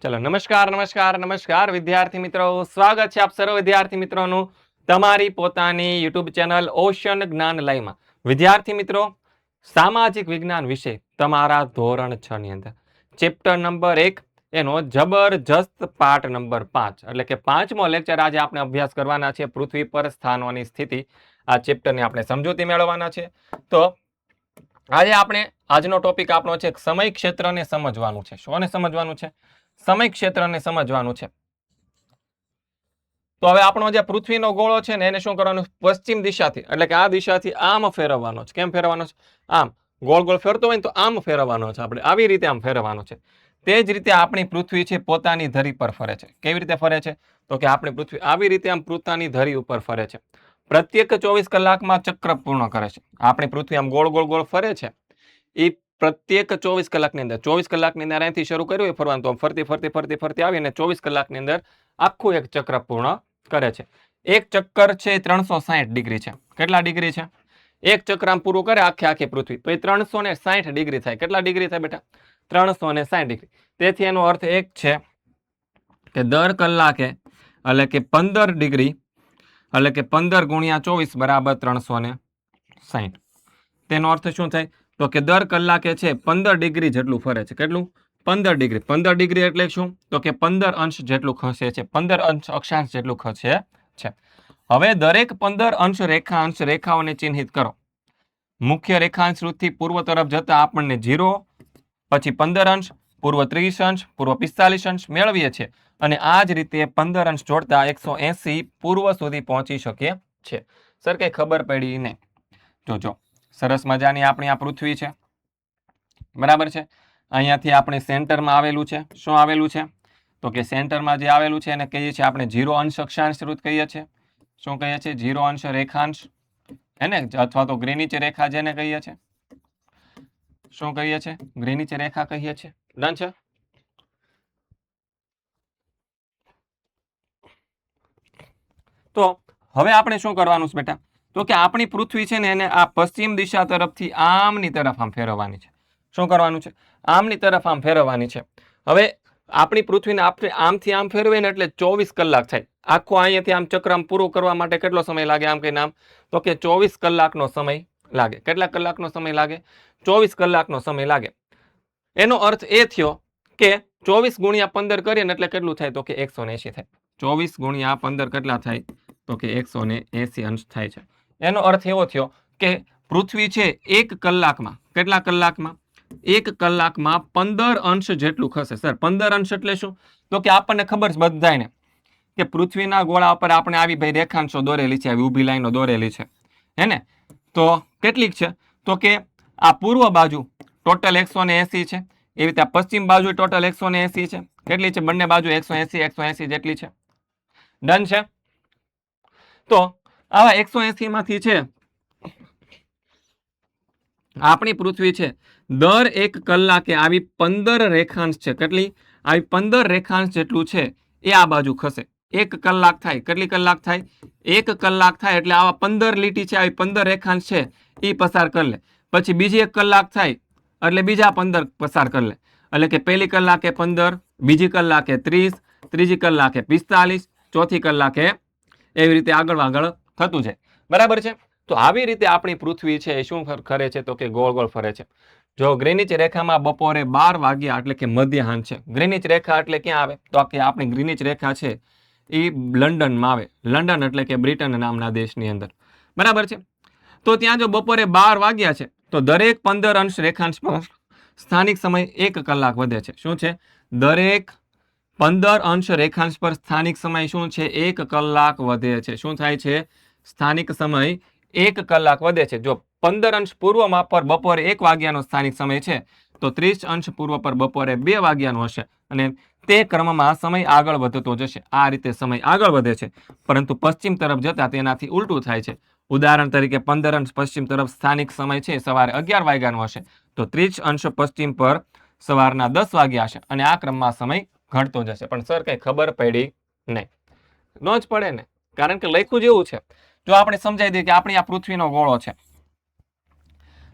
ચલો નમસ્કાર નમસ્કાર નમસ્કાર વિદ્યાર્થી મિત્રો, સ્વાગત છે આપ સર્વ વિદ્યાર્થી મિત્રોનું તમારી પોતાની યુટ્યુબ ચેનલ ઓશન જ્ઞાન લાઈવમાં. વિદ્યાર્થી મિત્રો, સામાજિક વિજ્ઞાન વિષય તમારા ધોરણ 6 ની અંદર ચેપ્ટર નંબર 1 એનો જબરજસ્ત પાર્ટ નંબર 5 એટલે કે પાંચમો લેક્ચર આજે આપણે અભ્યાસ કરવાના છે. પૃથ્વી પર સ્થાનોની સ્થિતિ, આ ચેપ્ટરની આપણે સમજૂતી મેળવવાના છે. તો આજે આપણે આજનો ટોપિક આપણો છે સમય ક્ષેત્રને સમજવાનું છે. શોને સમજવાનું છે? સમય ક્ષેત્રને સમજવાનું છે. તો હવે આપણો જે પૃથ્વીનો ગોળો છે ને એને શું કરવાનું? પશ્ચિમ દિશાથી એટલે કે આ દિશાથી આમ ફેરવવાનો છે. કેમ ફેરવવાનો છે? આમ ગોળ ગોળ ફેરતો હોય ને તો આમ ફેરવવાનો છે. આપણે આવી રીતે આમ ફેરવવાનો છે. તે જ રીતે આપણી પૃથ્વી છે પોતાની ધરી પર ફરે છે. કેવી રીતે ફરે છે? તો કે આપણી પૃથ્વી આવી રીતે આમ પોતાની ધરી ઉપર ફરે છે. પ્રત્યેક 24 કલાકમાં ચક્ર પૂર્ણ કરે છે. આપણી પૃથ્વી આમ ગોળ ગોળ ગોળ ફરે છે. એ પ્રત્યેક 24 કલાકની અંદર 24 કલાકની અંદર અહીંથી શરૂ કર્યું હોય ફરવાનું, તો ફરતી ફરતી ફરતી ફરતી આવીને 24 કલાકની અંદર આખું એક ચક્ર પૂર્ણ કરે છે. એક ચક્કર છે 360 ડિગ્રી છે. કેટલા ડિગ્રી છે? એક ચક્ર આમ પૂરું કરે આખી પૃથ્વી તો એ 360 ડિગ્રી થાય. કેટલા ડિગ્રી થાય બેટા? 360 ડિગ્રી. તેથી એનો અર્થ એક છે કે દર કલાકે એટલે કે 15 ડિગ્રી એટલે કે 15 ગુણ્યા 24 બરાબર 360. તેનો અર્થ શું થાય? તો કે દર કલાકે છે 15 ડિગ્રી જેટલું ફરે છે. કેટલું? 15 ડિગ્રી. 15 ડિગ્રી એટલે શું? તો કે 15 અંશ જેટલું ખસે છે. 15 અંશ અક્ષાંશ જેટલું ખસે છે. હવે દરેક 15 અંશ રેખાઓને ચિહ્નિત કરો. મુખ્ય રેખાંશથી પૂર્વ તરફ જતા આપણને 0, પછી 15 અંશ, પૂર્વ 30 અંશ, પૂર્વ 45 અંશ મેળવીએ છીએ. અને આ જ રીતે 15 અંશ જોડતા 180 પૂર્વ સુધી પહોંચી શકીએ છે. સર કઈ ખબર પડી નહીં? જોજો, સરસ મજાની આપણી આ પૃથ્વી છે, બરાબર છે. અહીંયાથી આપણે સેન્ટરમાં આવેલું છે. શું આવેલું છે? તો કે સેન્ટરમાં જે આવેલું છે એને કહીએ છીએ આપણે 0 અંશ અક્ષાંશ કહીએ છીએ. શું કહીએ છીએ? 0 અંશ રેખાંશ, હે ને? અથવા તો ગ્રીનિચ રેખા જેને કહીએ છીએ. શું કહીએ છીએ? ગ્રીનિચ રેખા કહીએ છીએ. ડન છે? તો હવે આપણે શું કરવાનું છે બેટા? તો કે આપણી પૃથ્વી છે ને એને આ પશ્ચિમ દિશા તરફથી આમની તરફ આમ ફેરવવાની છે. શું કરવાનું છે? આમની તરફ આમ ફેરવવાની છે. હવે આપણી પૃથ્વીને આપણે આમથી આમ ફેરવે ને એટલે 24 કલાક થાય. આખો અહીંયાથી આમ ચક્ર આમ પૂરું કરવા માટે કેટલો સમય લાગે? આમ કઈ નામ? તો કે 24 કલાકનો સમય લાગે. કેટલા કલાકનો સમય લાગે? 24 કલાકનો સમય લાગે. એનો અર્થ એ થયો કે 24 ગુણ્યા 15 કરીએ ને એટલે કેટલું થાય? તો કે 180 થાય. 24 ગુણ્યા 15 કેટલા થાય? તો કે 180 અંશ થાય છે. એનો અર્થ એવો થયો કે પૃથ્વી છે એક કલાકમાં, કેટલા કલાકમાં? એક કલાકમાં 15 અંશ જેટલું ખસે. સર 15 અંશ એટલે શું? તો કે આપણને ખબર છે બધાને કે પૃથ્વીના ગોળા ઉપર આપણે આવી ભાઈ રેખાંશો દોરેલી છે, આવી ઊભી લાઈનો દોરેલી છે, હે ને? તો કેટલીક છે? તો કે આ પૂર્વ બાજુ ટોટલ 180 છે. એવી રીતે પશ્ચિમ બાજુ ટોટલ 180 છે. કેટલી છે? બંને બાજુ 180 જેટલી છે. ડન છે? તો આવા 180 માંથી છે આપણી પૃથ્વી છે દર એક કલાકે આવી 15 રેખાંશ છે. કેટલી? આવી 15 રેખાંશ જેટલું છે એ આ બાજુ ખસે. એક કલાક થાય. કેટલી કલાક થાય? એક કલાક થાય એટલે આવા 15 લીટી છે, આવી 15 રેખાંશ છે એ પસાર કરી લે. પછી બીજી એક કલાક થાય એટલે બીજા 15 પસાર કરી લે. એટલે કે પહેલી કલાકે 15, બીજી કલાકે 30, ત્રીજી કલાકે 45, ચોથી કલાકે એવી રીતે આગળ થતું જાય. બરાબર છે? તો આવી રીતે આપણી પૃથ્વી છે એ શું કરે છે? તો કે ગોળ ગોળ ફરે છે. જો ગ્રીનિચ રેખામાં બપોરે 12 વાગ્યા એટલે કે મધ્યાહન છે. ગ્રીનિચ રેખા એટલે ક્યાં આવે? તો કે આપણી ગ્રીનિચ રેખા છે એ લંડનમાં આવે. લંડન એટલે કે બ્રિટન નામના દેશની અંદર. બરાબર છે? તો ત્યાં જો બપોરે 12 વાગ્યા છે તો દરેક 15 અંશ રેખાંશ પર સ્થાનિક સમય 1 કલાક વધે છે. શું છે? દરેક 15 અંશ રેખાંશ પર સ્થાનિક સમય શું છે? 1 કલાક વધે છે. શું થાય છે? સ્થાનિક સમય 1 કલાક વધે છે. જો 15 અંશ પૂર્વમાં પર બપોરે 1 વાગ્યાનો સ્થાનિક સમય છે તો 30 અંશ પૂર્વ પર બપોરે 2 વાગ્યાનો હશે અને તે ક્રમમાં સમય આગળ વધતો જશે. આ રીતે સમય આગળ વધે છે. પરંતુ પશ્ચિમ તરફ જતા તેનાથી ઉલટું થાય છે. ઉદાહરણ તરીકે 15 અંશ પશ્ચિમ તરફ સ્થાનિક સમય છે સવારે 11 વાગ્યાનો હશે તો 30 અંશ પશ્ચિમ પર સવારના 10 વાગ્યા હશે અને આ ક્રમમાં સમય ઘટતો જશે. પણ સર કઈ ખબર પડી નહીં? ન જ પડે ને, કારણ કે લખ્યું જેવું છે. જો આપણે સમજાઈ દઈએ કે આપણી આ પૃથ્વીનો ગોળો છે,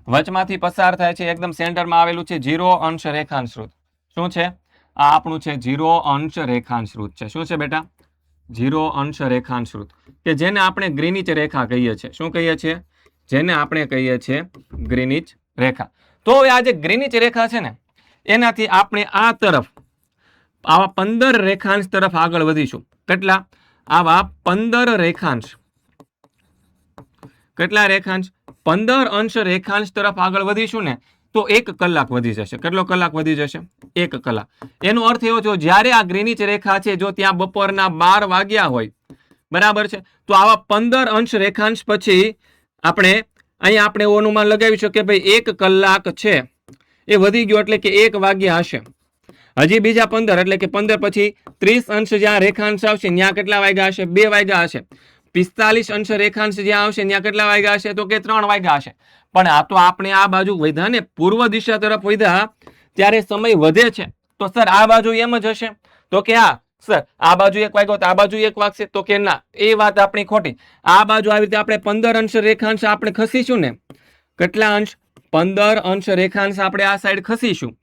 વચમાંથી પસાર થાય છે, એકદમ સેન્ટરમાં આવેલું છે 0 અંશ રેખાંશ. શું છે? આ આપણું છે 0 અંશ રેખાંશ વૃત્ત છે. શું છે બેટા? 0 અંશ રેખાંશ વૃત્ત, કે જેને આપણે ગ્રીનિચ રેખા કહીએ છીએ. શું કહીએ છીએ? જેને આપણે કહીએ છીએ ગ્રીનિચ રેખા. તો હવે આ જે ગ્રીનિચ રેખા છે ને, એનાથી આપણે આ તરફ આવા 15 રેખાંશ તરફ આગળ વધીશું. કેટલા? આવા 15 રેખાંશ. કેટલા રેખાંશ? 15 અંશ રેખાંશ તરફ આગળ વધીશું ને, તો 1 કલાક વધી જશે. કેટલો કલાક વધી જશે? 1 કલાક. એનો અર્થ એવો છે, જ્યારે આ ગ્રીનિચ રેખા છે, જો ત્યાં બપોરના 12 વાગ્યા હોય, બરાબર છે, તો આવા 15 અંશ રેખાંશ પછી આપણે અહીંયા આપણે એવું અનુમાન લગાવી શકીએ કે ભાઈ 1 કલાક છે એ વધી ગયો, એટલે કે 1 વાગ્યા હશે. હજી બીજા 15 એટલે કે 15 પછી 30 અંશ જ્યાં રેખાંશ આવશે ત્યાં કેટલા વાગ્યા હશે? 2 વાગ્યા હશે. 45 અંશ રેખાંશ જ્યાં આવશે ત્યાં કેટલા વાગ્યા હશે? તો કે 3 વાગ્યા હશે. પણ આ તો આપણે આ બાજુ વધ્યા ને, પૂર્વ દિશા તરફ વધ્યા, ત્યારે સમય વધે છે. તો સર આ બાજુ એમ જ હશે? તો કે હા સર, આ બાજુ 1 વાગ્યો તો આ બાજુ 1 વાગશે? તો કે ના, એ વાત આપણી ખોટી. આ બાજુ આવી રીતે આપણે 15 અંશ રેખાંશ આપણે ખસીશું ને, કેટલા અંશ? 15 અંશ રેખાંશ આપણે આ સાઈડ ખસીશું,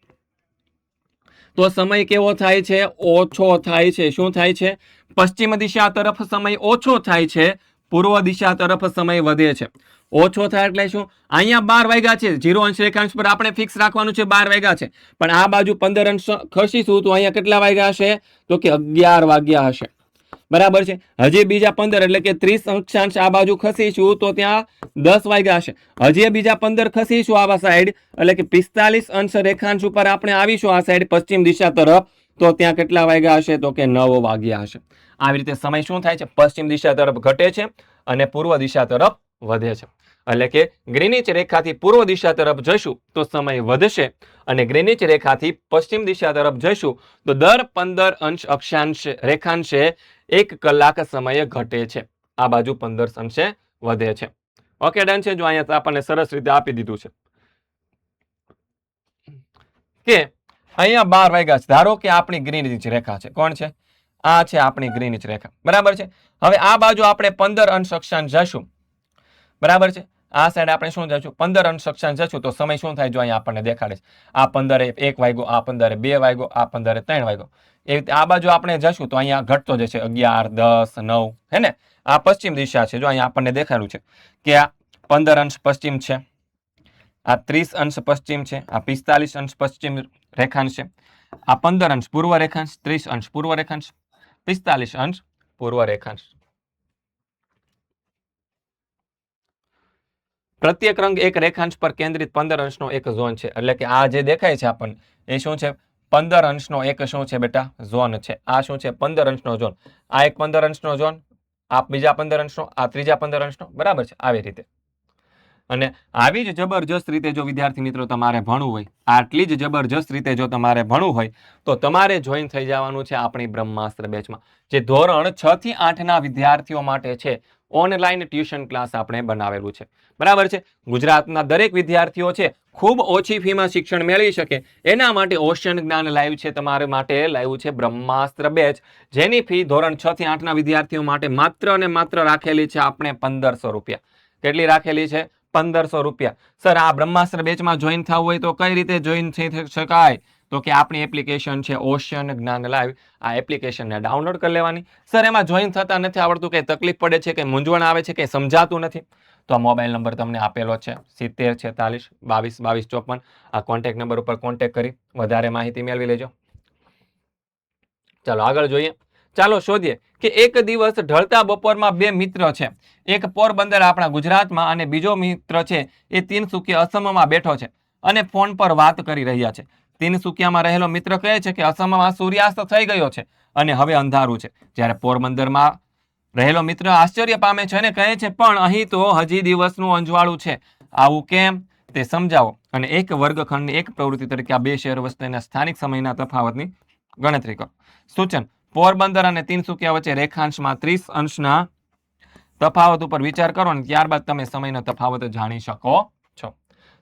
તો સમય કેવો થાય છે? ઓછો થાય છે. શું થાય છે? પશ્ચિમ દિશા તરફ સમય ઓછો થાય છે, પૂર્વ દિશા તરફ સમય વધે છે. ઓછો થાય એટલે શું? અહીંયા 12 વાગ્યા છે, 0 અંશ રેખાંશ પર આપણે ફિક્સ રાખવાનું છે, 12 વાગ્યા છે. પણ આ બાજુ 15 અંશ ખસીશું તો અહીંયા કેટલા વાગ્યા હશે? તો કે 11 વાગ્યા હશે. બરાબર છે. હજી બીજા 15 એટલે કે 30 અક્ષાંશ આ બાજુ ખસીશું તો ત્યાં 10 વાગ્યા હશે. હજી બીજા 15 ખસીશું આવા સાઈડ, એટલે કે 45 અંશ રેખાંશ ઉપર આપણે આવીશું આ સાઈડ પશ્ચિમ દિશા તરફ, તો ત્યાં કેટલા વાગ્યા હશે? તો કે 9 વાગ્યા હશે. આવી રીતે સમય શું થાય છે? પશ્ચિમ દિશા તરફ ઘટે છે અને પૂર્વ દિશા તરફ વધે છે. એટલે કે ગ્રીનિચ રેખાથી પૂર્વ દિશા તરફ જઈશું તો સમય વધશે, અને ગ્રીનિચ રેખાથી પશ્ચિમ દિશા તરફ જઈશું તો દર 15 અંશ અક્ષાંશ રેખાંશે 1 કલાક સમયે ઘટે છે. આ બાજુ 15 અંશે વધે છે. ઓકે, ડન છે. જો અહીંયા આપણને સરસ રીતે આપી દીધું છે કે અહીંયા 12 વાગ્યા છે. ધારો કે આપણી ગ્રીનિચ રેખા છે. કોણ છે? આ છે આપણી ગ્રીનિચ રેખા. બરાબર છે. હવે આ બાજુ આપણે 15 અંશ અક્ષાંશ જશું. બરાબર છે. આ સાઈડ આપણે શું જશું? 15 અંશ અક્ષાંશ જશું તો સમય શું થાય? જો અહીંયા આપણને દેખાડે છે, આ 15 1 વાગ્યો, આ 15 2 વાગ્યો, આ 15 3 વાગ્યો. એ રીતે આ બાજુ આપણે જશું તો અહીંયા ઘટતો જશે, 11 10 9, હે ને? આ પશ્ચિમ દિશા છે. જો અહીંયા આપણને દેખાડ્યું છે કે આ 15 અંશ પશ્ચિમ છે, આ 30 અંશ પશ્ચિમ છે, આ 45 અંશ પશ્ચિમ રેખાંશ છે, આ 15 અંશ પૂર્વ રેખાંશ, 30 અંશ પૂર્વ રેખાંશ, 45 અંશ પૂર્વ રેખાંશ. પ્રત્યેક રંગ એક રેખાંશ પર કેન્દ્રિત 15 અંશનો એક ઝોન છે. એટલે કે આ જે દેખાય છે આપણને, એ શું છે? 15 અંશનો એક શું છે બેટા? ઝોન છે. આ શું છે? 15 અંશનો ઝોન. આ એક 15 અંશનો ઝોન, આ બીજા 15 અંશનો, આ ત્રીજા 15 અંશનો. બરાબર છે. આવી રીતે. અને આવી જ જબરજસ્ત રીતે જો વિદ્યાર્થી મિત્રો તમારે ભણવું હોય, આટલી જ જબરજસ્ત રીતે જો તમારે ભણવું હોય, તો તમારે જોઈન થઈ જવાનું છે આપણી બ્રહ્માસ્ત્ર બેચમાં, જે ધોરણ 6 થી 8 ના વિદ્યાર્થીઓ માટે છે. ઓનલાઈન ટ્યુશન ક્લાસ આપણે બનાવેલું છે. બરાબર છે. ગુજરાતના દરેક વિદ્યાર્થીઓ છે ખૂબ ઓછી ફીમાં શિક્ષણ મેળવી શકે એના માટે ઓશન જ્ઞાન લાઈવ છે, તમારે માટે લાવ્યું છે બ્રહ્માસ્ત્ર બેચ, જેની ફી ધોરણ 6 થી 8 ના વિદ્યાર્થીઓ માટે માત્ર અને માત્ર રાખેલી છે આપણે 1500 રૂપિયા. કેટલી રાખેલી છે? 1500 રૂપિયા. સર આ બ્રહ્માસ્ત્ર બેચમાં જોઈન થવું હોય તો કઈ રીતે જોઈન થઈ શકાય? તો કે આપણી એપ્લિકેશન છે ઓશન જ્ઞાન લાઈવ. આ એપ્લિકેશનને ડાઉનલોડ કરી લેવાની. સર એમાં જોઈન થતા નથી આવડતું, કઈ તકલીફ પડે છે, કઈ મૂંઝવણ આવે છે, કઈ સમજાતું નથી, તો આ મોબાઈલ નંબર તમને આપેલો છે 70 46 22 22 54. આ કોન્ટેક્ટ નંબર ઉપર કોન્ટેક્ટ કરી વધારે માહિતી મેળવી લેજો. ચાલો આગળ જોઈએ. ચાલો શોધીએ કે એક દિવસ ઢળતા બપોરમાં બે મિત્ર છે. એક પોરબંદર આપણા ગુજરાતમાં અને બીજો મિત્ર છે એ તિનસુકિયા અસમમાં બેઠો છે અને ફોન પર વાત કરી રહ્યા છે. તિનસુકિયામાં રહેલો મિત્ર કહે છે કે અસમમાં સૂર્યાસ્ત થઈ ગયો છે અને હવે અંધારું છે. જ્યારે પોરબંદરમાં રહેલો મિત્ર આશ્ચર્ય પામે છે અને કહે છે પણ અહીં તો હજી દિવસનું અંજવાળું છે, આવું કેમ? તે સમજાવો. અને એક વર્ગખંડની એક પ્રવૃત્તિ તરીકે આ બે શહેર વચ્ચેના સ્થાનિક સમયના તફાવતની ગણતરી કરો. સૂચન: પોરબંદર અને તિનસુકિયા વચ્ચે રેખાંશમાં 30 અંશના તફાવત ઉપર વિચાર કરો અને ત્યારબાદ તમે સમયનો તફાવત જાણી શકો છો.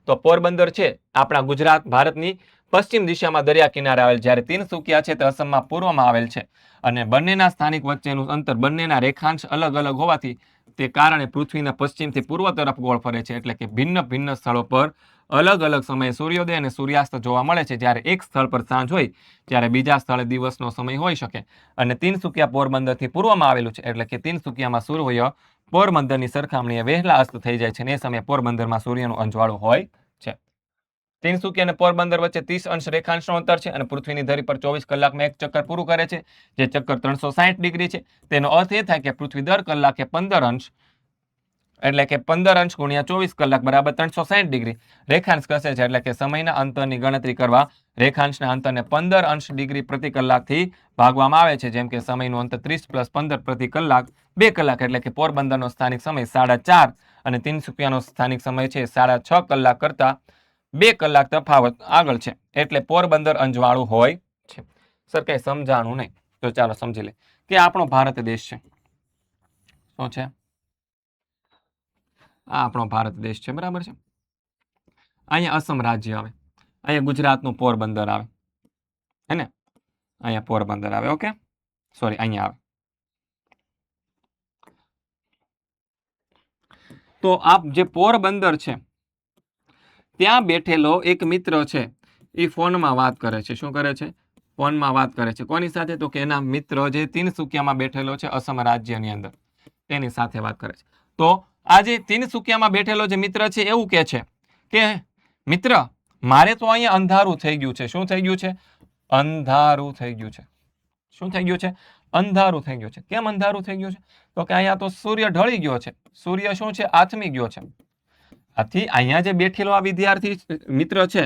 તો પોરબંદર છે આપણા ગુજરાત ભારતની પશ્ચિમ દિશામાં દરિયા કિનારે આવેલ, જ્યારે તિનસુકિયા છે તે અસમમાં પૂર્વમાં આવેલ છે. અને બંનેના સ્થાનિક વચ્ચેનું અંતર, બંનેના રેખાંશ અલગ અલગ હોવાથી તે કારણે પૃથ્વીના પશ્ચિમથી પૂર્વ તરફ ગોળ ફરે છે. એટલે કે ભિન્ન ભિન્ન સ્થળો પર અલગ અલગ સમયે સૂર્યોદય અને સૂર્યાસ્ત જોવા મળે છે. જ્યારે એક સ્થળ પર સાંજ હોય ત્યારે બીજા સ્થળે દિવસનો સમય હોઈ શકે. અને તિનસુકિયા પોરબંદરથી પૂર્વમાં આવેલું છે, એટલે કે તિનસુકિયામાં સૂર્ય પોરબંદરની સરખામણીએ વહેલા અસ્ત થઈ જાય છે અને એ સમયે પોરબંદરમાં સૂર્યનું અંજવાળું હોય છે. તિનસુકિયા અને પોરબંદર વચ્ચે 30 અંશ રેખાંશનું અંતર છે અને પૃથ્વીની ધરી પર 24 કલાકમાં એક ચક્કર પૂરું કરે છે, જે ચક્કર 360 ડિગ્રી છે. તેનો અર્થ એ થાય કે પૃથ્વી દર કલાકે 15 અંશ, એટલે કે 15 અંશ ગુણ્યા 24 કલાક બરાબર 360 ડિગ્રી રેખાંશ ખસે છે. એટલે કે સમયના અંતરની ગણતરી કરવા રેખાંશના અંતરને 15 અંશ ડિગ્રી પ્રતિ કલાકથી ભાગવામાં આવે છે. જેમ કે સમયનું અંતર 30 + 15 પ્રતિ કલાક 2 કલાક, એટલે કે પોરબંદરનો સ્થાનિક સમય 4.5 અને તિનસુકિયાનો સ્થાનિક સમય છે 6.5 કલાક કરતા 2 કલાક તફાવત આગળ છે. એટલે પોરબંદર અંજવાળું હોય છે. સર કઈ સમજાણું નહીં, તો ચાલો સમજી લે કે આપણો ભારત દેશ છે. શું છે? આ આપણો ભારત દેશ છે, બરાબર છે. અહીંયા અસમ રાજ્ય આવે, અહીંયા ગુજરાતનું પોરબંદર આવે, હે ને? અહીંયા પોરબંદર આવે, ઓકે, સોરી અહીંયા આવે. તો આ જે પોરબંદર છે ત્યાં બેઠેલો એક મિત્ર છે, એ ફોનમાં વાત કરે છે. શું કરે છે? ફોનમાં વાત કરે છે. કોની સાથે? તો કે એના મિત્ર જે તિનસુકિયામાં બેઠેલો છે અસમ રાજ્યની અંદર, તેની સાથે વાત કરે છે. તો આજે તિનસુકિયામાં બેઠેલો જે મિત્ર છે એવું કહે છે કે મિત્ર, મારે તો અહીંયા અંધારું થઈ ગયું છે. શું થઈ ગયું છે? અંધારું થઈ ગયું છે. શું થઈ ગયું છે? અંધારું થઈ ગયું છે. કેમ અંધારું થઈ ગયું છે? તો કે અહીંયા તો સૂર્ય ઢળી ગયો છે. સૂર્ય શું છે? આથમી ગયો છે. આથી અહીંયા જે બેઠેલો આ વિદ્યાર્થી મિત્ર છે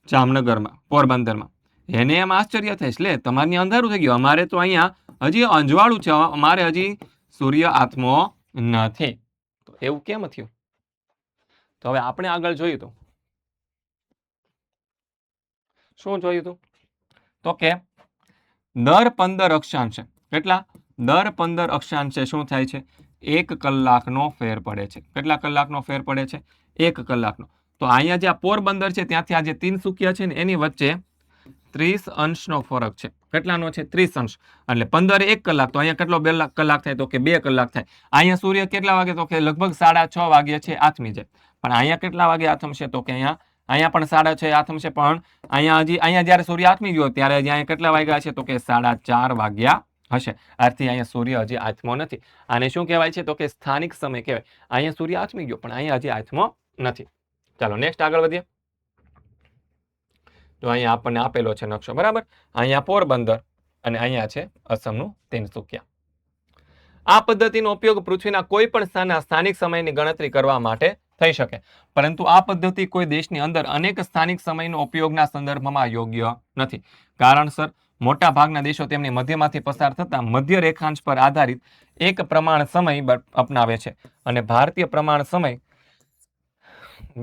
જામનગરમાં, પોરબંદરમાં, એને એમ આશ્ચર્ય થાય છે, લે તમારે અંધારું થઈ ગયું, અમારે તો અહીંયા હજી અંજવાળું છે, અમારે હજી સૂર્ય આથમો નથી. તો એવું કેમ થયું? તો હવે આપણે આગળ જોયું હતું. શું જોયું હતું? તો કે દર 15 અક્ષાંશે, કેટલા? દર 15 અક્ષાંશે શું થાય છે? 1 કલાકનો ફેર પડે છે. કેટલા કલાકનો ફેર પડે છે? 1 કલાકનો. તો અહીંયા જે આ પોરબંદર છે ત્યાંથી આ જે તિનસુકિયા છે ને એની વચ્ચે 30 અંશનો ફરક છે. કેટલાનો છે? 30 અંશ. એટલે 15 1 કલાક, તો અહીંયા કેટલો 2 કલાક થાય? તો કે 2 કલાક થાય. અહીંયા સૂર્ય કેટલા વાગે? તો કે લગભગ 6:30 વાગે છે આથમી જાય. પણ અહીંયા કેટલા વાગે આથમશે? તો કે અહીંયા પણ 6:30 આથમશે, પણ અહીંયા જ્યારે સૂર્ય આથમી ગયો ત્યારે હજી અહીંયા કેટલા વાગ્યા છે? તો કે 4:30 વાગ્યા હશે. આથી અહીંયા સૂર્ય હજી આથમો નથી. આને શું કહેવાય છે? તો કે સ્થાનિક સમય કહેવાય. અહીંયા સૂર્ય આથમી ગયો પણ અહીંયા હજી આથમો નથી. ચાલો નેક્સ્ટ આગળ વધીએ. તો અહીંયા આપણને આપેલો છે નકશો, બરાબર. અહીંયા પોરબંદર અને અહીંયા છે અસમનું તિનસુકિયા. આ પદ્ધતિનો ઉપયોગ પૃથ્વીના કોઈ પણ સ્થાનના સ્થાનિક સમયની ગણતરી કરવા માટે થઈ શકે, પરંતુ આ પદ્ધતિ કોઈ દેશની અંદર અનેક સ્થાનિક સમયનો ઉપયોગના સંદર્ભમાં યોગ્ય નથી. કારણસર મોટા ભાગના દેશો તેમની મધ્યમાંથી પસાર થતા મધ્ય રેખાંશ પર આધારિત એક પ્રમાણ સમય અપનાવે છે અને ભારતીય પ્રમાણ સમય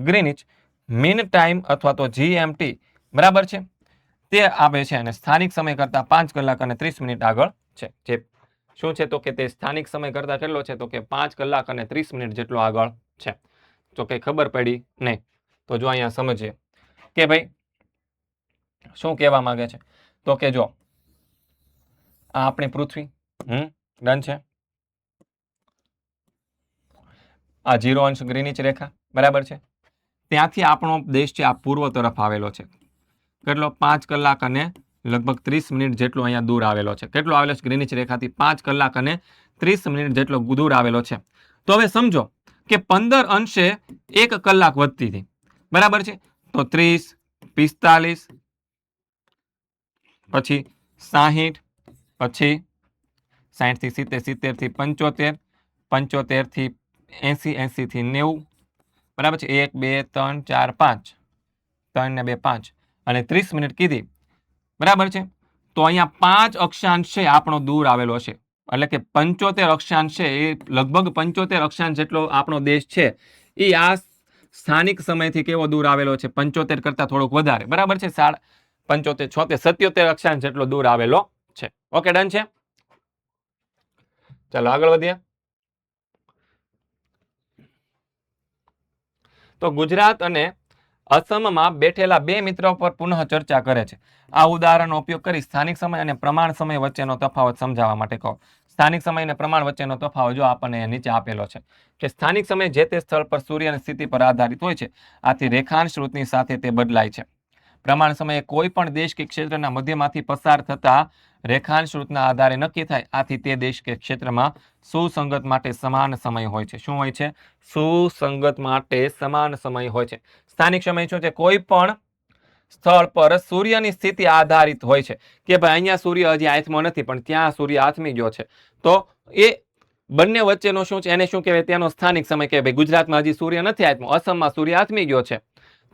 ગ્રીનિચ મીન ટાઈમ અથવા તો GMT, બરાબર છે, તે આપે છે અને સ્થાનિક સમય કરતા 5 કલાક અને 30 મિનિટ આગળ છે. જે શું છે? તો કે તે સ્થાનિક સમય કરતા કેટલો છે? તો કે 5 કલાક અને 30 મિનિટ જેટલો આગળ છે. તો કઈ ખબર પડી નહીં. તો જો અહીંયા સમજીએ કે ભાઈ શું કહેવા માંગે છે. તો કે જો આ આપણી પૃથ્વી ડન છે, આ 0 અંશ ગ્રીનિચ રેખા, બરાબર છે. ત્યાંથી આપણો દેશ છે આ પૂર્વ તરફ આવેલો છે. કેટલો? 5 કલાક અને લગભગ 30 મિનિટ જેટલો અહીંયા દૂર આવેલો છે. કેટલો આવેલો છે? ગ્રીનિચ રેખાથી 5 કલાક અને 30 મિનિટ જેટલો દૂર આવેલો છે. તો હવે સમજો કે 15 અંશે 1 કલાક વધતી હતી, બરાબર છે. તો 30, 45, પછી 60, પછી 60 થી 70, 70 થી 75, 75 થી 80, 80 થી 90, બરાબર છે. 1 2 3 4 5, 3 ને 2 5 અને 30 મિનિટ કીધી, બરાબર છે. તો અહીંયા 5 અક્ષાંશ છે આપણો દૂર આવેલો છે. એટલે કે 75 અક્ષાંશ છે, એ લગભગ 75 અક્ષાંશ જેટલો આપણો દેશ છે એ આ સ્થાનિક સમયથી કેવો દૂર આવેલો છે? 75 કરતા થોડોક વધારે, બરાબર છે. 75, 76, 77 અક્ષાંશ જેટલો દૂર આવેલો છે. ઓકે, ડન છે. ચાલો આગળ વધીએ. તો ગુજરાત અને અસમમાં બેઠેલા બે મિત્રો પર પુનઃ ચર્ચા કરે છે. આ ઉદાહરણનો ઉપયોગ કરી સ્થાનિક સમય અને પ્રમાણ સમય વચ્ચેનો તફાવત સમજાવવા માટે કહો. સ્થાનિક સમય અને પ્રમાણ વચ્ચેનો તફાવત જો આપણને નીચે આપેલો છે કે સ્થાનિક સમય જે તે સ્થળ પર સૂર્યની સ્થિતિ પર આધારિત હોય છે, આથી રેખાંશ વૃત્તની સાથે તે બદલાય છે. પ્રમાણ સમયે કોઈ પણ દેશ કે ક્ષેત્રના મધ્યમાંથી પસાર થતા રેખાંશ વૃત્તના આધારે નક્કી થાય, આથી તે દેશ કે ક્ષેત્રમાં સુસંગત માટે સમાન સમય હોય છે. શું હોય છે? સુસંગત માટે સમાન સમય હોય છે. સ્થાનિક સમય શું છે? કોઈ પણ સ્થળ પર સૂર્યની સ્થિતિ આધારિત હોય છે કે ભાઈ અહીંયા સૂર્ય હજી આથમો નથી પણ ત્યાં સૂર્ય આથમી ગયો છે, તો એ બંને વચ્ચેનો શું છે એને શું કહેવાય? તેનો સ્થાનિક સમય કહેવાય. ગુજરાતમાં હજી સૂર્ય નથી આથમો, અસમમાં સૂર્ય આથમી ગયો છે,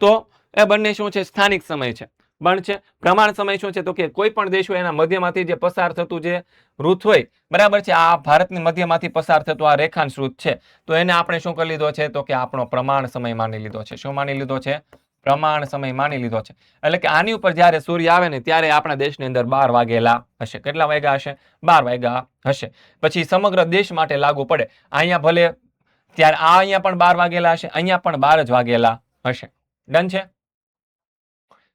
તો એ બંને શું છે? સ્થાનિક સમય છે. પણ છે પ્રમાણ સમય શું છે? તો કે કોઈ પણ દેશ હોય એના મધ્યમાંથી જે પસાર થતું જે વૃત્ત હોય, બરાબર છે, આ ભારતની મધ્યમાંથી પસાર થતું આ રેખાંશ વૃત્ત છે, તો એને આપણે શું કરી લીધો છે? તો કે આપણો પ્રમાણ સમય માની લીધો છે. શું માની લીધો છે? પ્રમાણ સમય માની લીધો છે. એટલે કે આની ઉપર જ્યારે સૂર્ય આવે ને ત્યારે આપણા દેશની અંદર 12 વાગેલા હશે. કેટલા વાગ્યા હશે? 12 વાગ્યા હશે. પછી સમગ્ર દેશ માટે લાગુ પડે. અહીંયા ભલે ત્યારે આ અહીંયા પણ 12 વાગેલા હશે, અહીંયા પણ 12 જ વાગેલા હશે. ડન છે?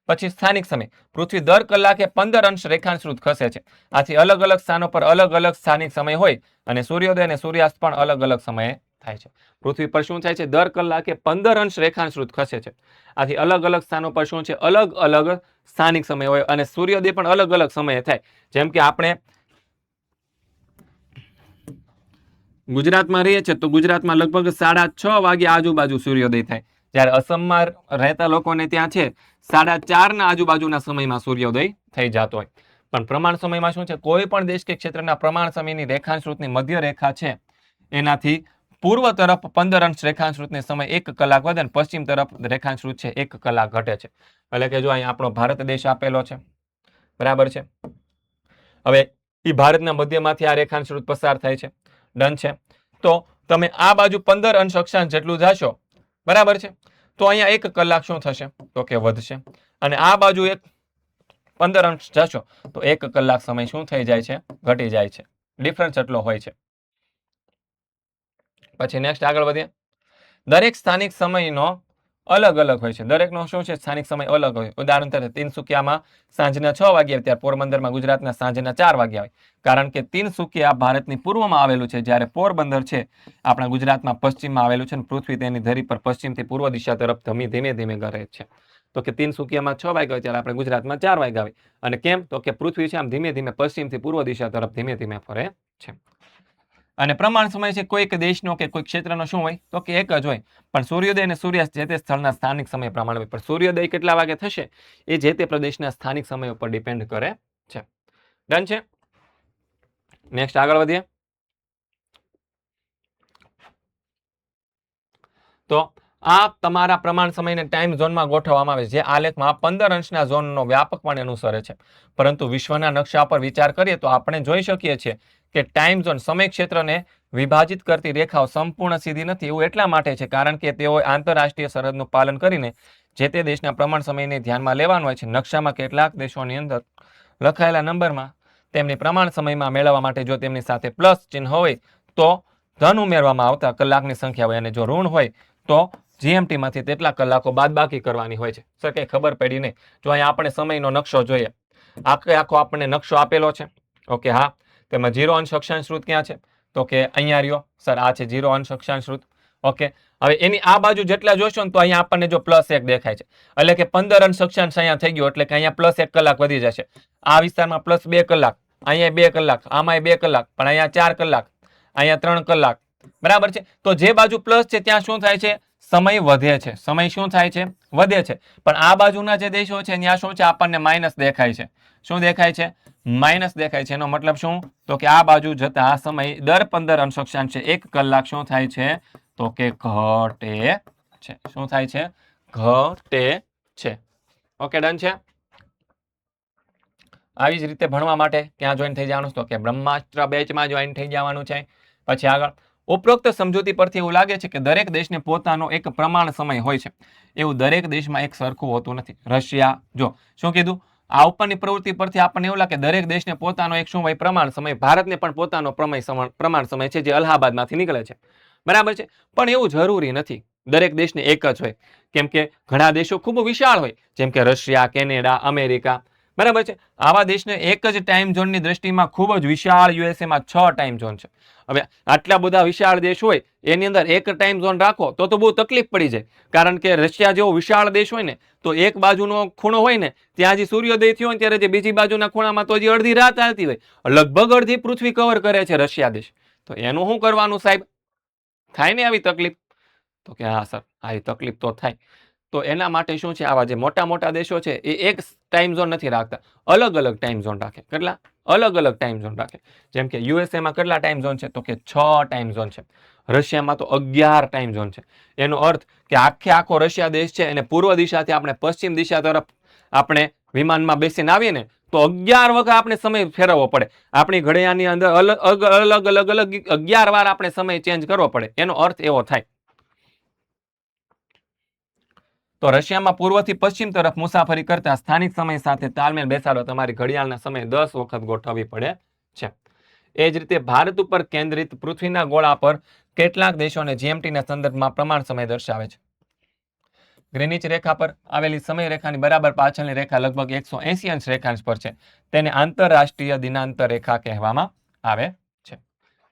પછી સ્થાનિક સમય. પૃથ્વી દર કલાકે 15 અંશ રેખાંશ વૃત્ત ખસે છે. આથી અલગ અલગ સ્થાનો પર અલગ અલગ સ્થાનિક સમય હોય અને સૂર્યોદય અને સૂર્યાસ્ત પણ અલગ અલગ સમયે થાય છે. પૃથ્વી પર શું થાય છે? દર કલાકે 15 અંશ રેખાંશ વૃત્ત ખસે છે. આથી અલગ અલગ સ્થાનો પર શું છે? અલગ અલગ સ્થાનિક સમય હોય અને સૂર્યોદય પણ અલગ અલગ સમયે થાય. જેમ કે આપણે ગુજરાતમાં રહીએ છીએ તો ગુજરાતમાં લગભગ 6:30 વાગે આજુબાજુ સૂર્યોદય થાય. જ્યારે અસમમાં રહેતા લોકોને ત્યાં છે 4:30 ના આજુબાજુના સમયમાં સૂર્યોદય થઈ જતો હોય. પણ પ્રમાણ સમયમાં શું છે? કોઈ પણ દેશ કે ક્ષેત્રના પ્રમાણ સમયની રેખાંશ વૃત્તની મધ્ય રેખા છે એનાથી પૂર્વ તરફ 15 અંશ રેખાંશ વૃત્તનો સમય 1 કલાક વધે અને પશ્ચિમ તરફ રેખાંશ વૃત્ત છે 1 કલાક ઘટે છે. એટલે કે જો અહીંયા આપણો ભારત દેશ આપેલો છે, બરાબર છે. હવે એ ભારતના મધ્યમાંથી આ રેખાંશ વૃત્ત પસાર થાય છે. ડન છે? તો તમે આ બાજુ 15 અંશ અક્ષાંશ જેટલું જશો, બરાબર છે, તો અહીંયા 1 કલાક શું થશે? તો કે વધશે. અને આ બાજુ 15 અંશ જશો તો 1 કલાક સમય શું થઈ જાય છે? ઘટી જાય છે. ડિફરન્સ એટલો હોય છે. પછી નેક્સ્ટ આગળ વધીએ. દરેક સ્થાનિક સમયનો અલગ અલગ હોય છે. દરેકનો શું છે? સ્થાનિક સમય અલગ હોય. ઉદાહરણ તરીકે તિનસુકિયામાં સાંજના 6 વાગ્યા ત્યારે પોરબંદરમાં ગુજરાતના સાંજના 4 વાગ્યા હોય. કારણ કે તિનસુકિયા ભારતની પૂર્વમાં આવેલું છે, જ્યારે પોરબંદર છે આપણા ગુજરાતમાં પશ્ચિમમાં આવેલું છે અને પૃથ્વી તેની ધરી પર પશ્ચિમથી પૂર્વ દિશા તરફ ધીમે ધીમે ગરે છે. તો કે તિનસુકિયામાં 6 વાગ્યા હોય ત્યારે આપણે ગુજરાતમાં 4 વાગ્યા હોય. અને કેમ? તો કે પૃથ્વી છે આમ ધીમે ધીમે પશ્ચિમથી પૂર્વ દિશા તરફ ધીમે ધીમે ફરે છે. અને પ્રમાણ સમય છે કોઈક દેશનો કે કોઈ ક્ષેત્રનો શું હોય? તો કે એક જ હોય. પણ સૂર્યોદય અને સૂર્યાસ્ત જે તે સ્થળના સ્થાનિક સમય પ્રમાણે હોય. પણ સૂર્યોદય કેટલા વાગે થશે એ જે તે પ્રદેશના સ્થાનિક સમય ઉપર ડિપેન્ડ કરે છે. ડન છે? નેક્સ્ટ આગળ વધીએ. તો આ તમારા પ્રમાણ સમયને ટાઈમ ઝોનમાં ગોઠવવામાં આવે છે, જે આલેખમાં 15 અંશના ઝોનનો વ્યાપકપણે અનુસરે છે. પરંતુ વિશ્વના નકશા પર વિચાર કરીએ તો આપણે જોઈ શકીએ છીએ કે ટાઈમ ઝોન સમય ક્ષેત્રને વિભાજિત કરતી રેખાઓ સંપૂર્ણ સીધી નથી. એવું એટલા માટે છે કારણ કે તેઓ આંતરરાષ્ટ્રીય સરહદનું પાલન કરીને જે તે દેશના પ્રમાણ સમયને ધ્યાનમાં લેવાનું હોય છે. નકશામાં કેટલાક દેશોની અંદર લખાયેલા નંબરમાં તેમની પ્રમાણ સમયમાં મેળવવા માટે જો તેમની સાથે પ્લસ ચિહ્ન હોય તો ધન ઉમેરવામાં આવતા કલાકની સંખ્યા હોય, અને જો ઋણ હોય તો જીએમટીમાંથી તેટલા કલાકો બાદબાકી કરવાની હોય છે. સર કંઈ ખબર પડી નહીં. જો અહીંયા આપણે સમયનો નકશો જોઈએ, આખો આપણને નકશો આપેલો છે. ઓકે, હા. તેમાં 0 અંશ અક્ષાંશ વૃત્ત ક્યાં છે? તો કે અહીંયા રહ્યો. સર આ છે 0 અંશ અક્ષાંશ વૃત્ત. ઓકે, હવે એની આ બાજુ જેટલા જોશો ને તો અહીંયા આપણને જો +1 દેખાય છે. એટલે કે 15 અંશ અક્ષાંશ અહીંયા થઈ ગયો, એટલે કે અહીંયા +1 કલાક વધી જશે. આ વિસ્તારમાં +2 કલાક, અહીંયા 2 કલાક, આમાં 2 કલાક, પણ અહીંયા 4 કલાક, અહીંયા 3 કલાક, બરાબર છે. તો જે બાજુ પ્લસ છે ત્યાં શું થાય છે? સમય વધે છે. સમય શું થાય છે? વધે છે. પણ આ બાજુના જે દેશો છે ત્યાં શું છે? આપણને માઇનસ દેખાય છે. શું દેખાય છે? માઇનસ દેખાય છે. એનો મતલબ શું? તો કે આ બાજુ જતા સમય દર 15 અંશ અક્ષાંશ છે 1 કલાક શું થાય છે? તો કે ઘટે છે. શું થાય છે? ઘટે છે. ઓકે, ડન છે? આવી જ રીતે ભણવા માટે ક્યાં જોઈન થઈ જવાનું? તો કે બ્રહ્માસ્ત્ર બેચમાં જોઈન થઈ જવાનું છે. પછી આગળ ઉપરોક્ત સમજૂતી પરથી એવું લાગે છે કે દરેક દેશને પોતાનો એક પ્રમાણ સમય હોય છે. એવું દરેક દેશમાં એક સરખું હોતું નથી. રશિયા, જો શું કીધું? આ ઉપરની પ્રવૃત્તિ પરથી આપણને એવું લાગે દરેક દેશને પોતાનો એક શું હોય? પ્રમાણ સમય. ભારતને પણ પોતાનો પ્રમાણ સમય છે જે અલ્હાબાદમાંથી નીકળે છે, બરાબર છે. પણ એવું જરૂરી નથી દરેક દેશને એક જ હોય. કેમ કે ઘણા દેશો ખૂબ વિશાળ હોય, જેમ કે રશિયા, કેનેડા, અમેરિકા, બરાબર છે. આવા દેશને એક જ ટાઈમ ઝોનની દ્રષ્ટિમાં ખૂબ જ વિશાળ યુએસએમાં 6 ટાઈમ ઝોન છે. હવે આટલા બધા વિશાળ દેશ હોય એની અંદર એક ટાઈમ ઝોન રાખો તો બહુ તકલીફ પડી જાય. કારણ કે રશિયા જેવો વિશાળ દેશ હોય ને તો એક બાજુનો ખૂણો હોય ને ત્યાં હજી સૂર્યોદય થયો હોય ત્યારે જે બીજી બાજુના ખૂણામાં તો હજી અડધી રાત આવતી હોય. લગભગ અડધી પૃથ્વી કવર કરે છે રશિયા દેશ. તો એનું શું કરવાનું સાહેબ? થાય ને આવી તકલીફ? તો કે હા સર, આવી તકલીફ તો થાય. તો એના માટે શું છે, આવા જે મોટા મોટા દેશો છે એ એક ટાઈમ ઝોન નથી રાખતા, અલગ અલગ ટાઈમ ઝોન રાખે. કેટલા? અલગ અલગ ટાઈમ ઝોન રાખે. જેમ કે યુએસએમાં કેટલા ટાઈમ ઝોન છે? તો કે 6 ટાઈમ ઝોન છે. રશિયામાં તો 11 ટાઈમ ઝોન છે. એનો અર્થ કે આખો રશિયા દેશ છે એને પૂર્વ દિશાથી આપણે પશ્ચિમ દિશા તરફ આપણે વિમાનમાં બેસીને આવીએ ને તો 11 વખત આપણે સમય ફેરવવો પડે. આપણી ઘડિયાળની અંદર અલગ અલગ 11 વાર આપણે સમય ચેન્જ કરવો પડે. એનો અર્થ એવો થાય. તો રશિયામાં પૂર્વથી પશ્ચિમ તરફ મુસાફરી કરતા સ્થાનિક સમય સાથે તાલમેલ બેસાડો તમારી ઘડિયાળના સમય 10 વખત ગોઠવવી પડે છે. એ જ રીતે ભારત ઉપર કેન્દ્રિત પૃથ્વીના ગોળા પર કેટલાક દેશોને જીએમટીના સંદર્ભમાં પ્રમાણ સમય દર્શાવે છે. ગ્રીનિચ રેખા પર આવેલી સમય રેખાની બરાબર પાછળની રેખા લગભગ 180 અંશ રેખાંશ પર છે. તેને આંતરરાષ્ટ્રીય દિનાંતર રેખા કહેવામાં આવે છે.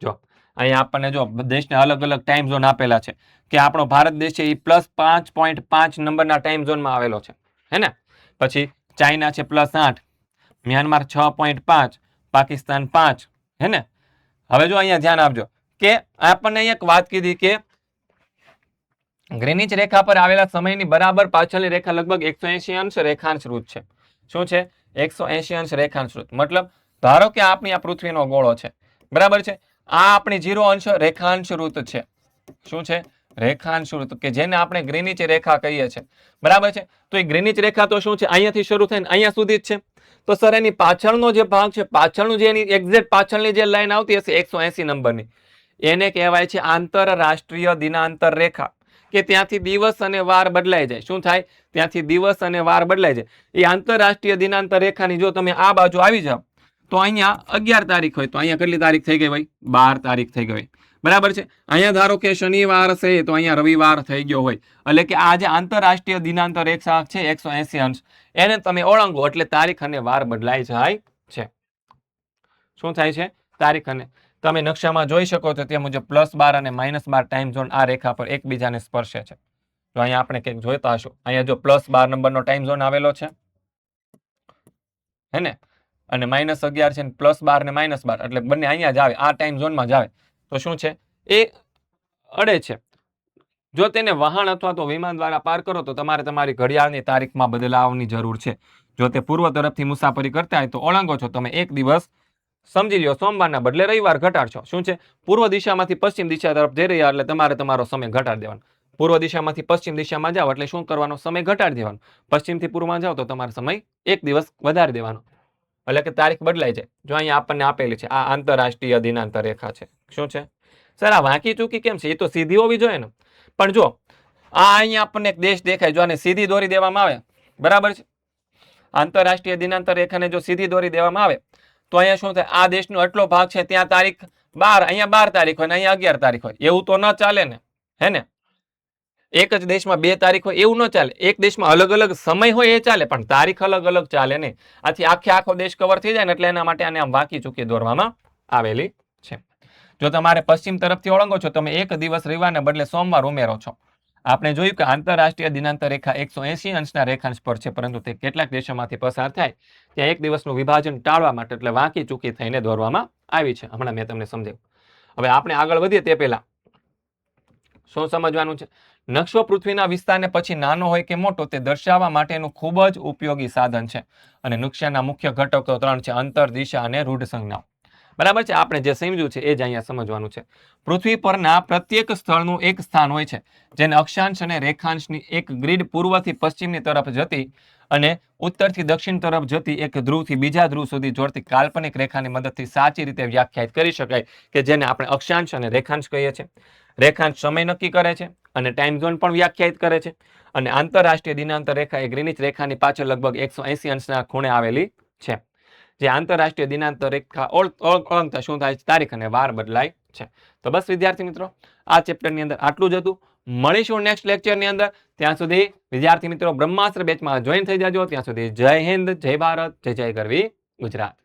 જો અહીંયા આપણને જો દેશને અલગ અલગ ટાઈમ ઝોન આપેલા છે કે આપણો ભારત દેશ છે એ +5.5 નંબરના ટાઈમ ઝોનમાં આવેલો છે, હે ને? પછી ચાઇના છે +8, મ્યાનમાર 6.5, પાકિસ્તાન 5, હે ને? હવે જો અહીંયા ધ્યાન આપજો કે આપણને અહીંયા એક વાત કીધી કે ગ્રીનિચ રેખા પર આવેલા સમયની બરાબર પાછળની રેખા લગભગ 180 અંશ રેખાંશ રૂપ છે. શું છે? 180 અંશ રેખાંશ રૂપ. મતલબ ધારો કે આપણી આ પૃથ્વીનો ગોળો છે, બરાબર છે. આ આપણી 0 અંશ રેખાંશ રૂત છે. શું છે? રેખાંશ રૂત, કે જેને આપણે ગ્રીનિચ રેખા કહીએ છીએ, બરાબર છે. તો એ ગ્રીનિચ રેખા તો શું છે? અહીંયાથી શરૂ થઈને અહીંયા સુધી જ છે. તો સર એની પાછળનો જે ભાગ છે, પાછળનું જે એની એક્ઝેક્ટ પાછળની જે લાઈન આવતી હશે 180 નંબરની, એને કહેવાય છે આંતરરાષ્ટ્રીય દિનાંતર રેખા. કે ત્યાંથી દિવસ અને વાર બદલાઈ જાય. શું થાય? ત્યાંથી દિવસ અને વાર બદલાઈ જાય. એ આંતરરાષ્ટ્રીય દિનાંતર રેખાની જો તમે આ બાજુ આવી જાઓ તો અહીંયા 11 તારીખ હોય તો અહીંયા કેટલી તારીખ થઈ ગઈ ભાઈ? 12 તારીખ થઈ ગઈ, બરાબર છે. અહીંયા ધારો કે શનિવાર છે તો અહીંયા રવિવાર થઈ ગયો હોય. એટલે કે આ જે આંતરરાષ્ટ્રીય દિનાંતર રેખા છે 180 અંશ, એને તમે ઓળંગો એટલે તારીખ અને વાર બદલાઈ જાય છે. શું થાય છે? તારીખ અને તમે નકશામાં જોઈ શકો છો તે મુજબ +12 અને -12 ટાઈમ ઝોન આ રેખા પર એકબીજાને સ્પર્શે છે. તો અહીંયા આપણે કંઈક જોઈતા હશું. અહીંયા જો +12 નંબરનો ટાઈમ ઝોન આવેલો છે, હે ને? અને -11 છે, +12 ને -12 એટલે બંને અહીંયા જ આવે, આ ટાઈમ ઝોનમાં જ આવે. તો શું છે? એ અડે છે. જો તેને વહાણ અથવા તો વિમાન દ્વારા પાર કરો તો તમારે તમારી ઘડિયાળની તારીખમાં બદલાવની જરૂર છે. જો તે પૂર્વ તરફથી મુસાફરી કરતા હોય તો ઓળંગો છો તમે એક દિવસ, સમજી લ્યો સોમવારના બદલે રવિવાર ઘટાડશો. શું છે? પૂર્વ દિશામાંથી પશ્ચિમ દિશા તરફ જઈ રહ્યા એટલે તમારે તમારો સમય ઘટાડી દેવાનો. પૂર્વ દિશામાંથી પશ્ચિમ દિશામાં જાઓ એટલે શું કરવાનો? સમય ઘટાડી દેવાનો. પશ્ચિમથી પૂર્વમાં જાઓ તો તમારો સમય એક દિવસ વધારી દેવાનો. એટલે કે તારીખ બદલાઈ જાય. જો અહીંયા આપણને આપેલી છે આ આંતરરાષ્ટ્રીય દિનાંતર રેખા છે. શું છે? સર આ વાંકી ચૂકી કેમ છે? એ તો સીધી હોવી જોઈએ ને. પણ જો આ અહીંયા આપણને એક દેશ દેખાય, જો આને સીધી દોરી દેવામાં આવે, બરાબર છે, આંતરરાષ્ટ્રીય દિનાંતર રેખાને જો સીધી દોરી દેવામાં આવે તો અહીંયા શું થાય? આ દેશનો આટલો ભાગ છે ત્યાં તારીખ 12, અહીંયા 12 તારીખ હોય ને અહીંયા 11 તારીખ હોય. એવું તો ન ચાલે ને, હે ને? એક જ દેશમાં 2 તારીખ હોય એવું ન ચાલે. એક દેશમાં અલગ અલગ સમય હોય એ ચાલે, પણ તારીખ અલગ અલગ ચાલે નહીં. આથી આખો દેશ કવર થઈ જાય ને એટલે એના માટે આને આમ વાંકી ચૂકી દોરવામાં આવેલી છે. જો તમારે પશ્ચિમ તરફથી ઓળંગો છો તમે એક દિવસ રવિવારને બદલે સોમવાર ઉમેરો છો. આપણે જોયું કે આંતરરાષ્ટ્રીય દિનાંતર રેખા 180 અંશના રેખાંશ પર છે, પરંતુ તે કેટલાક દેશોમાંથી પસાર થાય ત્યાં એક દિવસનું વિભાજન ટાળવા માટે એટલે વાંકી ચૂકી થઈને દોરવામાં આવી છે. હમણાં મેં તમને સમજાવ્યું. હવે આપણે આગળ વધીએ તે પહેલા શું સમજવાનું છે? નકશો પૃથ્વીના વિસ્તારને પછી નાનો હોય કે મોટો તે દર્શાવવા માટેનું ખૂબ જ ઉપયોગી સાધન છે. અને નકશાના મુખ્ય ઘટકો 3 છે: અંતર, દિશા અને રૂઢ સંજ્ઞાઓ. બરાબર છે? આપણે જે સમજ્યું છે એ જ અહીંયા સમજવાનું છે. પૃથ્વી પરના પ્રત્યેક સ્થળનું એક સ્થાન હોય છે જેને અક્ષાંશ અને રેખાંશની એક ગ્રીડ પૂર્વથી પશ્ચિમની તરફ જતી અને ઉત્તરથી દક્ષિણ તરફ જતી એક ધ્રુવથી બીજા ધ્રુવ સુધી જોડતી કાલ્પનિક રેખાની મદદથી સાચી રીતે વ્યાખ્યાયિત કરી શકાય, કે જેને આપણે અક્ષાંશ અને રેખાંશ કહીએ છીએ. રેખાંશ સમય નક્કી કરે છે અને ટાઈમ ઝોન પણ વ્યાખ્યાયિત કરે છે. અને આંતરરાષ્ટ્રીય દિનાંતર રેખા એ ગ્રીનિચ રેખાની પાછળ લગભગ 180 અંશના ખૂણે આવેલી છે. જે આંતરરાષ્ટ્રીય દિનાંતર રેખા ઓળંગતા શું થાય છે? તારીખ અને વાર બદલાઈ છે. તો બસ વિદ્યાર્થી મિત્રો, આ ચેપ્ટરની અંદર આટલું જ હતું. મળીશું નેક્સ્ટ લેક્ચરની અંદર. ત્યાં સુધી વિદ્યાર્થી મિત્રો બ્રહ્માસ્ત્ર બેચમાં જોઈન થઈ જાજો. ત્યાં સુધી જય હિન્દ, જય ભારત, જય જય ગરવી ગુજરાત.